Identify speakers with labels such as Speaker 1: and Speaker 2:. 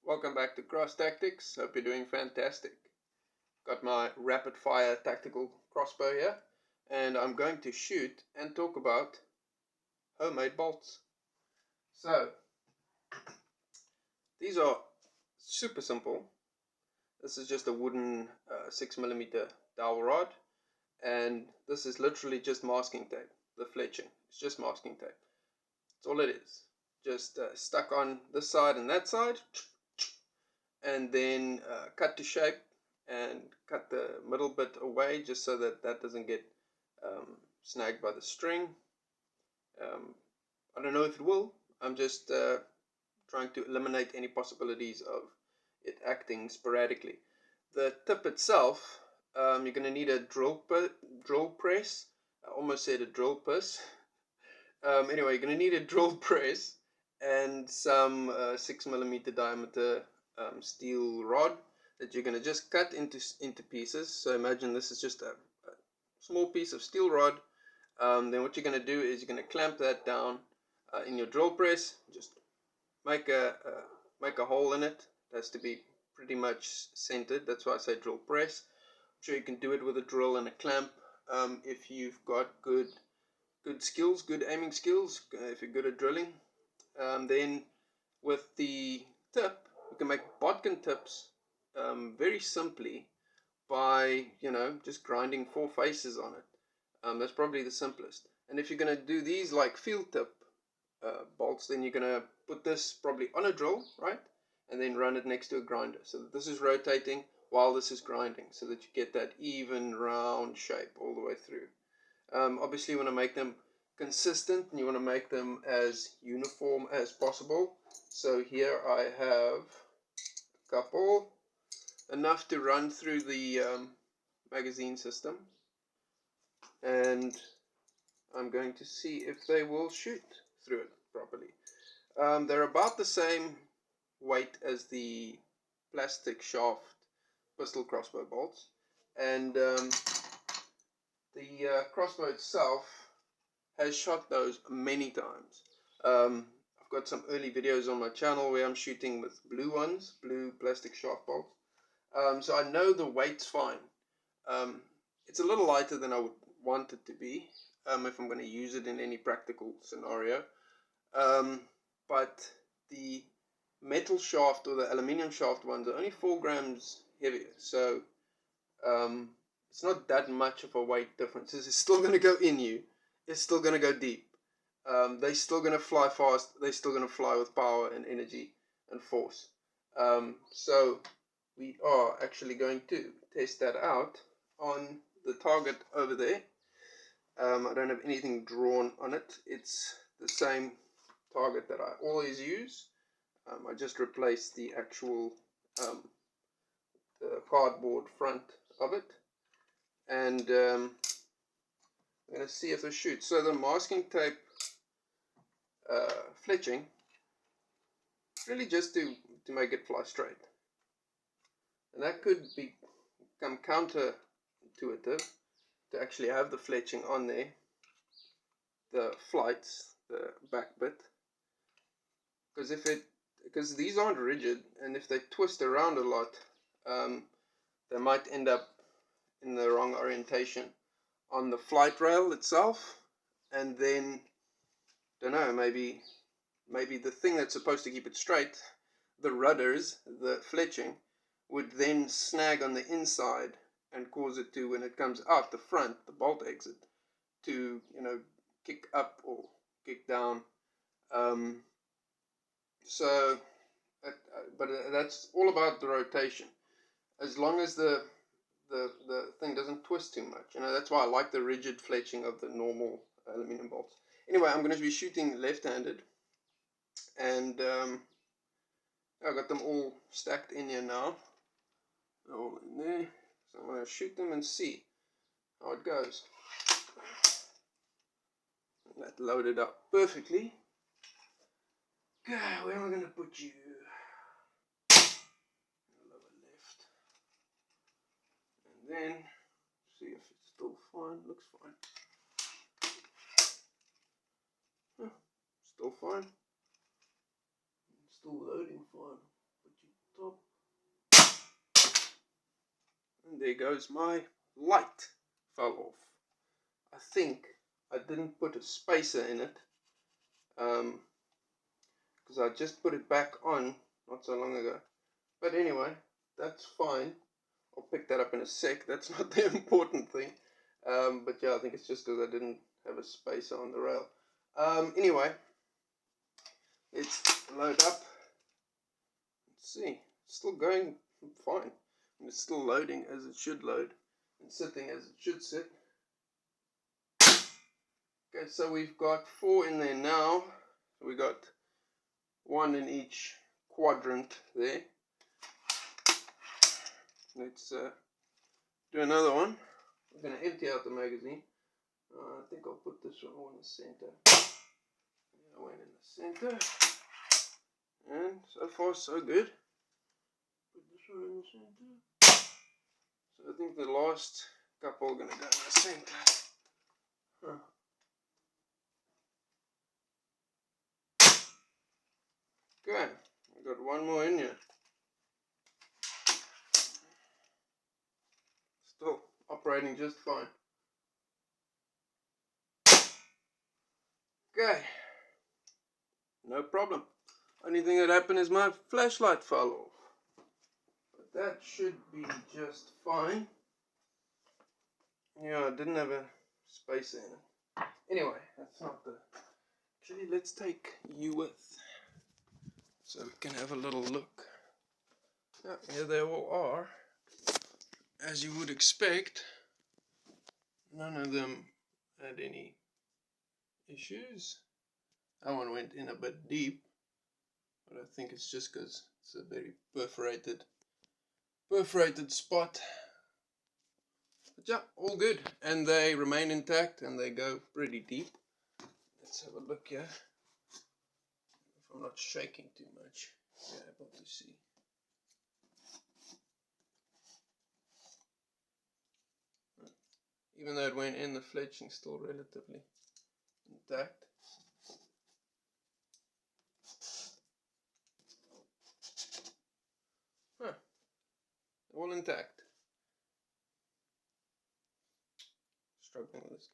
Speaker 1: Welcome back to Cross Tactics. Hope you're doing fantastic. Got my Rapid Fire tactical crossbow here, and I'm going to shoot and talk about homemade bolts. So, these are super simple. This is just a wooden 6mm dowel rod, and this is literally just masking tape. The fletching, it's just masking tape. That's all it is. Just stuck on this side and that side, and then cut to shape and cut the middle bit away just so that that doesn't get snagged by the string. I don't know if it will. I'm just trying to eliminate any possibilities of it acting sporadically. The tip itself, you're going to need a drill press. I almost said a drill press. Anyway, you're going to need a drill press and some 6mm diameter steel rod that you're going to just cut into pieces. So imagine this is just a small piece of steel rod. Then what you're going to do is you're going to clamp that down in your drill press. Just make a hole in it. It has to be pretty much centered. That's why I say drill press. I'm sure you can do it with a drill and a clamp if you've got good skills, good aiming skills, if you're good at drilling. Then with the tip, you can make bodkin tips very simply by, just grinding 4 faces on it. That's probably the simplest. And if you're going to do these like field tip bolts, then you're going to put this probably on a drill, right? And then run it next to a grinder. So that this is rotating while this is grinding, so that you get that even round shape all the way through. Obviously you want to make them consistent and you want to make them as uniform as possible. So here I have a couple, enough to run through the magazine system, and I'm going to see if they will shoot through it properly. They're about the same weight as the plastic shaft pistol crossbow bolts, and the crossbow itself has shot those many times. I've got some early videos on my channel where I'm shooting with blue plastic shaft bolts. So I know the weight's fine. It's a little lighter than I would want it to be if I'm going to use it in any practical scenario. But the metal shaft or the aluminium shaft ones are only 4 grams heavier. So it's not that much of a weight difference. It's still going to go in you. It's still going to go deep. They're still going to fly fast. They're still going to fly with power and energy and force. So we are actually going to test that out on the target over there. I don't have anything drawn on it. It's the same target that I always use. I just replaced the actual the cardboard front of it, and I'm going to see if it shoots. So the masking tape fletching, really just to make it fly straight, and that could become counterintuitive to actually have the fletching on there, the flights, the back bit, because these aren't rigid, and if they twist around a lot, they might end up in the wrong orientation on the flight rail itself, and then don't know, maybe the thing that's supposed to keep it straight, the rudders, the fletching, would then snag on the inside and cause it to, when it comes out the front, the bolt exit, to kick up or kick down. But that's all about the rotation. As long as the thing doesn't twist too much, that's why I like the rigid fletching of the normal aluminum bolts. Anyway, I'm going to be shooting left-handed, and I've got them all stacked in here now, all in there. So I'm going to shoot them and see how it goes. That loaded up perfectly. Okay, where am I going to put you? Lower left. And then see if it's still fine. Looks fine. Still fine. Still loading fine. Put you there goes my light. Fell off. I think I didn't put a spacer in it, because I just put it back on not so long ago. But anyway, that's fine. I'll pick that up in a sec. That's not the important thing. But yeah, I think it's just because I didn't have a spacer on the rail. Anyway, let's load up. Let's see. It's still going fine. And it's still loading as it should load. And sitting as it should sit. Okay, so we've got 4 in there now. We got 1 in each quadrant there. Let's do another one. We're going to empty out the magazine. I think I'll put this one in the center. Yeah, went in the center. And so far so good. Put this one in the center. So I think the last couple are going to go in the center. Huh. Okay, we've got 1 more in here. Still operating just fine. Okay, no problem. Only thing that happened is my flashlight fell off. But that should be just fine. Yeah, I didn't have a spacer in it. Anyway, that's not the... Actually, let's take you with, so we can have a little look. Yeah, here they all are. As you would expect, none of them had any issues. That one went in a bit deep, but I think it's just because it's a very perforated spot. But yeah, all good, and they remain intact and they go pretty deep. Let's have a look here. If I'm not shaking too much, you're able to see. Even though it went in, the fletching's still relatively intact. Huh. All intact. Struggling with this.